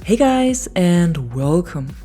Hey guys, and welcome!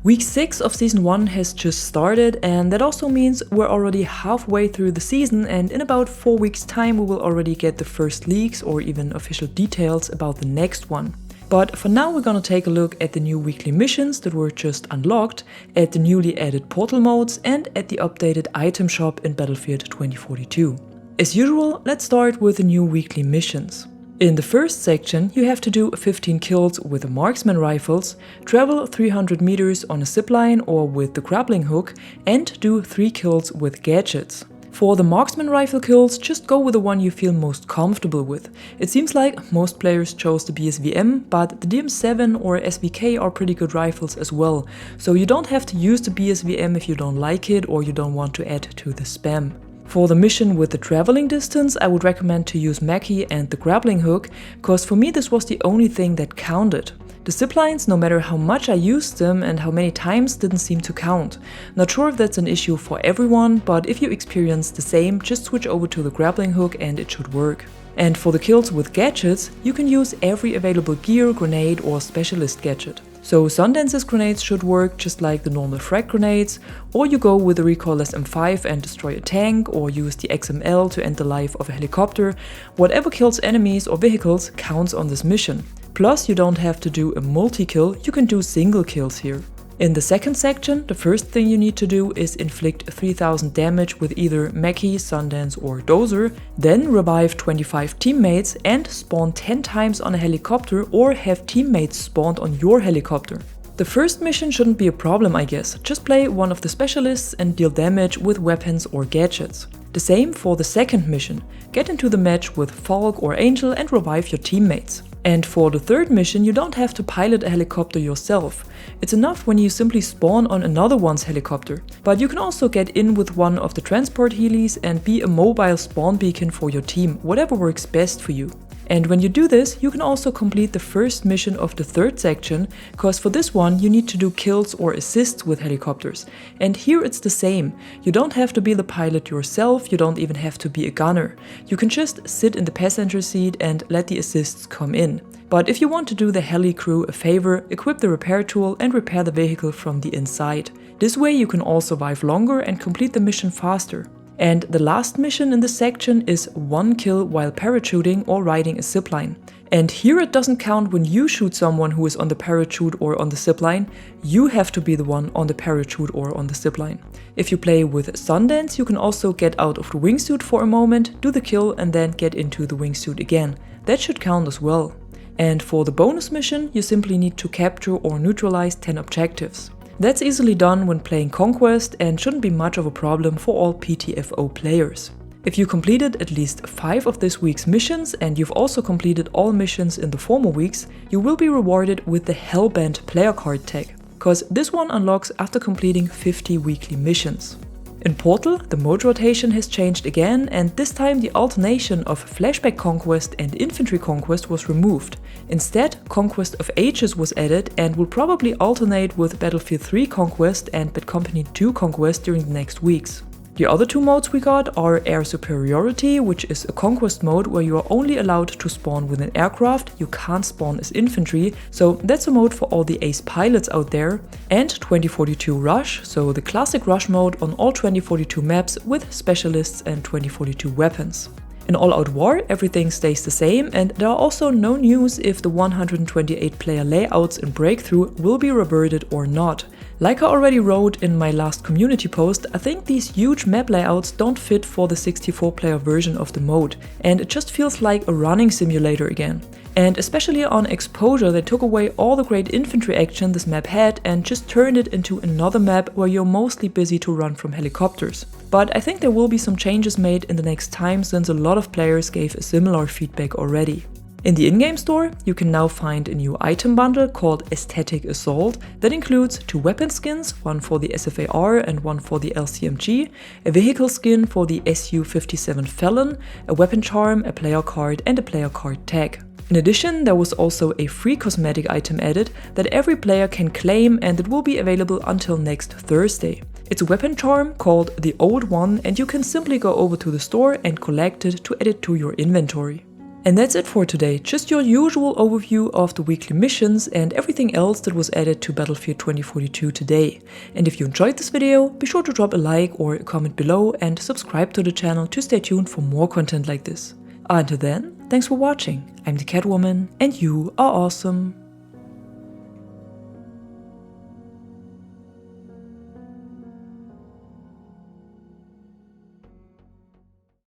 Week 6 of Season 1 has just started, and that also means we're already halfway through the season, and in about 4 weeks' time we will already get the first leaks or even official details about the next one. But for now we're gonna take a look at the new weekly missions that were just unlocked, at the newly added portal modes, and at the updated item shop in Battlefield 2042. As usual, let's start with the new weekly missions. In the first section, you have to do 15 kills with the marksman rifles, travel 300 meters on a zipline or with the grappling hook, and do 3 kills with gadgets. For the marksman rifle kills, just go with the one you feel most comfortable with. It seems like most players chose the BSVM, but the DM7 or SVK are pretty good rifles as well, so you don't have to use the BSVM if you don't like it or you don't want to add to the spam. For the mission with the traveling distance, I would recommend to use Mackie and the grappling hook, cause for me this was the only thing that counted. The ziplines, no matter how much I used them and how many times, didn't seem to count. Not sure if that's an issue for everyone, but if you experience the same, just switch over to the grappling hook and it should work. And for the kills with gadgets, you can use every available gear, grenade or specialist gadget. So Sundance's grenades should work just like the normal frag grenades, or you go with the recoilless M5 and destroy a tank, or use the XML to end the life of a helicopter. Whatever kills enemies or vehicles counts on this mission. Plus you don't have to do a multi-kill, you can do single kills here. In the second section, the first thing you need to do is inflict 3000 damage with either Mackie, Sundance or Dozer, then revive 25 teammates and spawn 10 times on a helicopter or have teammates spawned on your helicopter. The first mission shouldn't be a problem, I guess, just play one of the specialists and deal damage with weapons or gadgets. The same for the second mission, get into the match with Falk or Angel and revive your teammates. And for the third mission, you don't have to pilot a helicopter yourself. It's enough when you simply spawn on another one's helicopter. But you can also get in with one of the transport helis and be a mobile spawn beacon for your team, whatever works best for you. And when you do this, you can also complete the first mission of the third section, cause for this one you need to do kills or assists with helicopters. And here it's the same. You don't have to be the pilot yourself, you don't even have to be a gunner. You can just sit in the passenger seat and let the assists come in. But if you want to do the heli crew a favor, equip the repair tool and repair the vehicle from the inside. This way you can all survive longer and complete the mission faster. And the last mission in this section is 1 kill while parachuting or riding a zipline. And here it doesn't count when you shoot someone who is on the parachute or on the zipline, you have to be the one on the parachute or on the zipline. If you play with Sundance, you can also get out of the wingsuit for a moment, do the kill and then get into the wingsuit again. That should count as well. And for the bonus mission, you simply need to capture or neutralize 10 objectives. That's easily done when playing Conquest and shouldn't be much of a problem for all PTFO players. If you completed at least 5 of this week's missions and you've also completed all missions in the former weeks, you will be rewarded with the Hellbent player card tag, cause this one unlocks after completing 50 weekly missions. In Portal, the mode rotation has changed again, and this time the alternation of Flashback Conquest and Infantry Conquest was removed. Instead, Conquest of Ages was added and will probably alternate with Battlefield 3 Conquest and Bad Company 2 Conquest during the next weeks. The other 2 modes we got are Air Superiority, which is a conquest mode where you are only allowed to spawn with an aircraft, you can't spawn as infantry, so that's a mode for all the ace pilots out there, and 2042 Rush, so the classic rush mode on all 2042 maps with specialists and 2042 weapons. In All Out War, everything stays the same, and there are also no news if the 128 player layouts in Breakthrough will be reverted or not. Like I already wrote in my last community post, I think these huge map layouts don't fit for the 64 player version of the mode, and it just feels like a running simulator again. And especially on Exposure, they took away all the great infantry action this map had and just turned it into another map where you're mostly busy to run from helicopters. But I think there will be some changes made in the next time, since a lot of players gave a similar feedback already. In the in-game store, you can now find a new item bundle called Aesthetic Assault that includes 2 weapon skins, one for the SFAR and one for the LCMG, a vehicle skin for the SU-57 Felon, a weapon charm, a player card and a player card tag. In addition, there was also a free cosmetic item added that every player can claim, and it will be available until next Thursday. It's a weapon charm called the Old One, and you can simply go over to the store and collect it to add it to your inventory. And that's it for today, just your usual overview of the weekly missions and everything else that was added to Battlefield 2042 today. And if you enjoyed this video, be sure to drop a like or a comment below and subscribe to the channel to stay tuned for more content like this. Until then, thanks for watching. I'm the Catwoman and you are awesome.